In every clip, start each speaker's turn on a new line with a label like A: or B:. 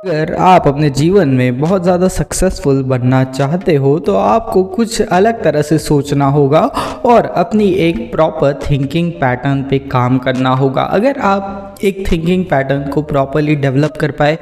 A: अगर आप अपने जीवन में बहुत ज़्यादा सक्सेसफुल बनना चाहते हो तो आपको कुछ अलग तरह से सोचना होगा और अपनी एक प्रॉपर थिंकिंग पैटर्न पे काम करना होगा। अगर आप एक थिंकिंग पैटर्न को प्रॉपरली डेवलप कर पाए,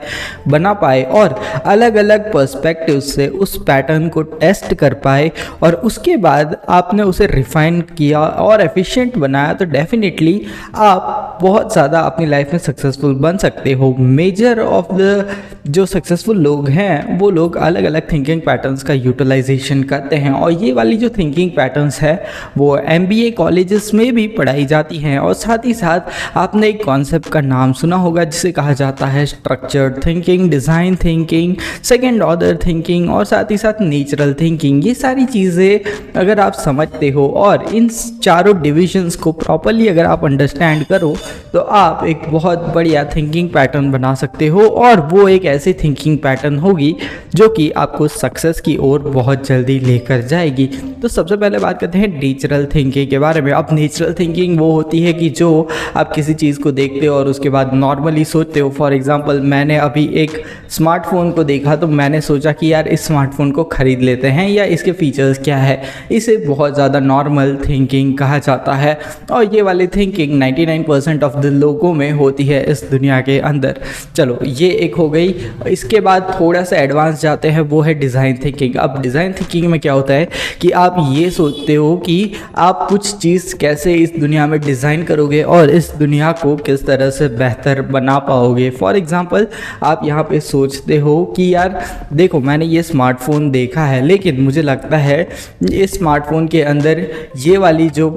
A: बना पाए और अलग अलग पर्सपेक्टिव से उस पैटर्न को टेस्ट कर पाए और उसके बाद आपने उसे रिफाइन किया और एफिशिएंट बनाया तो डेफिनेटली आप बहुत ज़्यादा अपनी लाइफ में सक्सेसफुल बन सकते हो। मेजर ऑफ द जो सक्सेसफुल लोग हैं वो लोग अलग अलग थिंकिंग पैटर्न्स का यूटिलाइजेशन करते हैं और ये वाली जो थिंकिंग पैटर्न्स है वो MBA कॉलेजेस में भी पढ़ाई जाती हैं। और साथ ही साथ आपने एक कॉन्सेप्ट का नाम सुना होगा जिसे कहा जाता है structured thinking, design thinking, second order thinking और साथ ही साथ नेचुरल थिंकिंग। ये सारी चीज़ें अगर आप समझते हो और इन चारों डिविजन्स को प्रॉपरली अगर आप अंडरस्टैंड करो तो आप एक बहुत बढ़िया थिंकिंग पैटर्न बना सकते हो और वो एक ऐसी थिंकिंग पैटर्न होगी जो कि आपको सक्सेस की ओर बहुत जल्दी लेकर जाएगी। तो सबसे पहले बात करते हैं नेचुरल थिंकिंग के बारे में। अब नेचुरल थिंकिंग वो होती है कि जो आप किसी चीज़ को देखते हो और उसके बाद नॉर्मली सोचते हो। फॉर एग्जांपल मैंने अभी एक स्मार्टफोन को देखा तो मैंने सोचा कि यार इस स्मार्टफोन को ख़रीद लेते हैं या इसके फीचर्स क्या है। इसे बहुत ज़्यादा नॉर्मल थिंकिंग कहा जाता है और ये वाली थिंकिंग 99% ऑफ द लोगों में होती है इस दुनिया के अंदर। चलो ये एक हो गई। इसके बाद थोड़ा सा एडवांस जाते हैं, वो है डिज़ाइन थिंकिंग। अब डिज़ाइन थिंकिंग में क्या होता है कि आप ये सोचते हो कि आप कुछ चीज़ कैसे इस दुनिया में डिज़ाइन करोगे और इस दुनिया को किस तरह से बेहतर बना पाओगे। फॉर एग्ज़ाम्पल आप यहाँ पे सोचते हो कि यार देखो मैंने ये स्मार्टफोन देखा है लेकिन मुझे लगता है इस स्मार्टफोन के अंदर ये वाली जो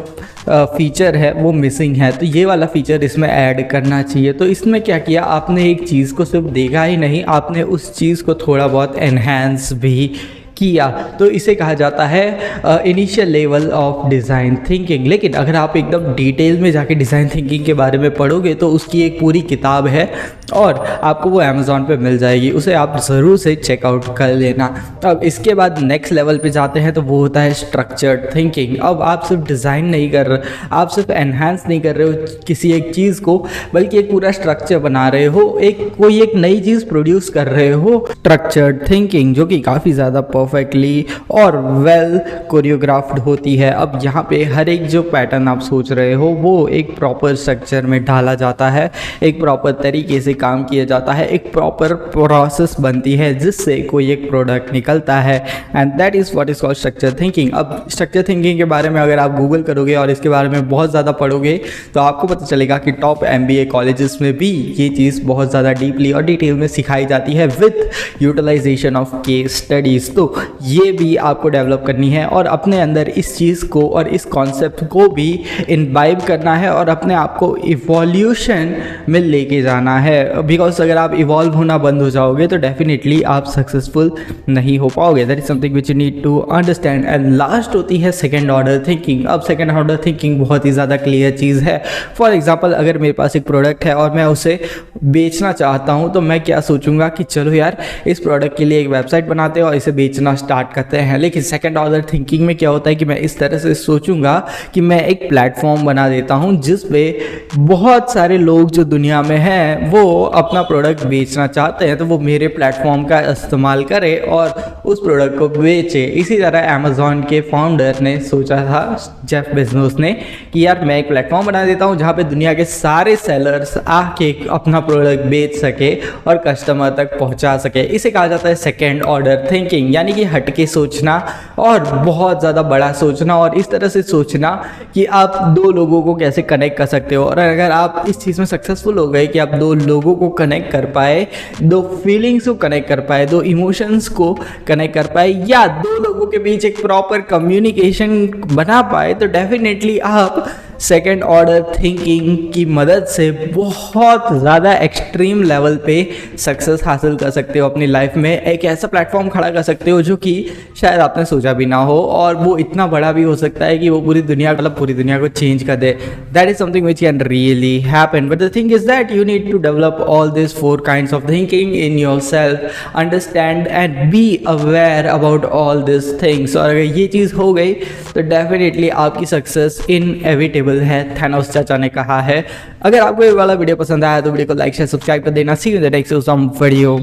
A: फीचर है वो मिसिंग है, तो ये वाला फीचर इसमें ऐड करना चाहिए। तो इसमें क्या किया आपने, एक चीज़ को सिर्फ देखा ही नहीं, आपने उस चीज़ को थोड़ा बहुत एनहांस भी किया। तो इसे कहा जाता है initial level of design thinking. लेकिन अगर आप एकदम डिटेल में जाके डिज़ाइन थिंकिंग के बारे में पढ़ोगे तो उसकी एक पूरी किताब है और आपको वो अमेज़ॉन पे मिल जाएगी, उसे आप ज़रूर से चेकआउट कर लेना। अब इसके बाद नेक्स्ट लेवल पे जाते हैं तो वो होता है स्ट्रक्चर्ड थिंकिंग। अब आप सिर्फ डिज़ाइन नहीं कर रहे, आप सिर्फ एनहांस नहीं कर रहे हो किसी एक चीज़ को, बल्कि एक पूरा स्ट्रक्चर बना रहे हो, कोई एक नई चीज़ प्रोड्यूस कर रहे हो। स्ट्रक्चर्ड थिंकिंग जो कि काफ़ी ज़्यादा परफेक्टली और वेल कोरियोग्राफ्ड होती है। अब यहाँ पे हर एक जो पैटर्न आप सोच रहे हो वो एक प्रॉपर स्ट्रक्चर में डाला जाता है, एक प्रॉपर तरीके से काम किया जाता है, एक प्रॉपर प्रोसेस बनती है जिससे कोई एक प्रोडक्ट निकलता है and that is what is called structure thinking. अब स्ट्रक्चर थिंकिंग के बारे में अगर आप गूगल करोगे और इसके बारे में बहुत ज़्यादा पढ़ोगे तो आपको पता चलेगा कि टॉप MBA कॉलेजेस में भी ये चीज़ बहुत ज़्यादा डीपली और डिटेल में सिखाई जाती है with utilization of case studies. तो ये भी आपको डेवलप करनी है और अपने अंदर इस चीज़ को और इस कॉन्सेप्ट को भी इम्बाइब करना है और अपने आप को इवोल्यूशन में लेके जाना है। बिकॉज अगर आप इवॉल्व होना बंद हो जाओगे तो डेफिनेटली आप सक्सेसफुल नहीं हो पाओगे। That is something which you need to understand. And last होती है सेकेंड ऑर्डर थिंकिंग। अब सेकेंड ऑर्डर थिंकिंग बहुत ही ज़्यादा क्लियर चीज़ है। फॉर एग्जाम्पल अगर मेरे पास एक प्रोडक्ट है और मैं उसे बेचना चाहता हूँ तो मैं क्या सोचूंगा कि चलो यार इस प्रोडक्ट के लिए एक वेबसाइट बनाते हैं और इसे बेचना स्टार्ट करते हैं। लेकिन सेकेंड ऑर्डर थिंकिंग में क्या होता है कि मैं इस तरह से सोचूंगा कि मैं एक प्लेटफॉर्म बना देता हूं जिस पे बहुत सारे लोग जो दुनिया में हैं वो अपना प्रोडक्ट बेचना चाहते हैं तो वो मेरे प्लेटफॉर्म का इस्तेमाल करे और उस प्रोडक्ट को बेचे। इसी तरह अमेज़ॉन के फाउंडर ने सोचा था, जेफ बेज़ोस ने, कि यार मैं एक प्लेटफॉर्म बना देता हूं जहां पे दुनिया के सारे सेलर्स आके अपना प्रोडक्ट बेच सके और कस्टमर तक पहुंचा सके। इसे कहा जाता है सेकेंड ऑर्डर थिंकिंग, यानी कि हटके सोचना और बहुत ज़्यादा बड़ा सोचना और इस तरह से सोचना कि आप दो लोगों को कैसे कनेक्ट कर सकते हो। और अगर आप इस चीज़ में सक्सेसफुल हो गए कि आप दो लोगों को कनेक्ट कर पाए, दो फीलिंग्स को कनेक्ट कर पाए, दो इमोशंस को कनेक्ट कर पाए या दो लोगों के बीच एक प्रॉपर कम्युनिकेशन बना पाए तो डेफिनेटली आप सेकेंड ऑर्डर थिंकिंग की मदद से बहुत ज़्यादा एक्सट्रीम लेवल पे सक्सेस हासिल कर सकते हो अपनी लाइफ में। एक ऐसा प्लेटफॉर्म खड़ा कर सकते हो जो कि शायद आपने सोचा भी ना हो और वो इतना बड़ा भी हो सकता है कि वो पूरी दुनिया को चेंज कर दे। That is something which can really happen. But the thing is that you need to develop all this 4 kinds of thinking in your self, understand and be aware about all this things. और अगर ये चीज़ हो गई तो definitely आपकी success inevitable है, Thanos चाचा ने कहा है। अगर आपको ये वाला वीडियो पसंद आया तो वीडियो को लाइक शेयर सब्सक्राइब कर देना। See you in the next video.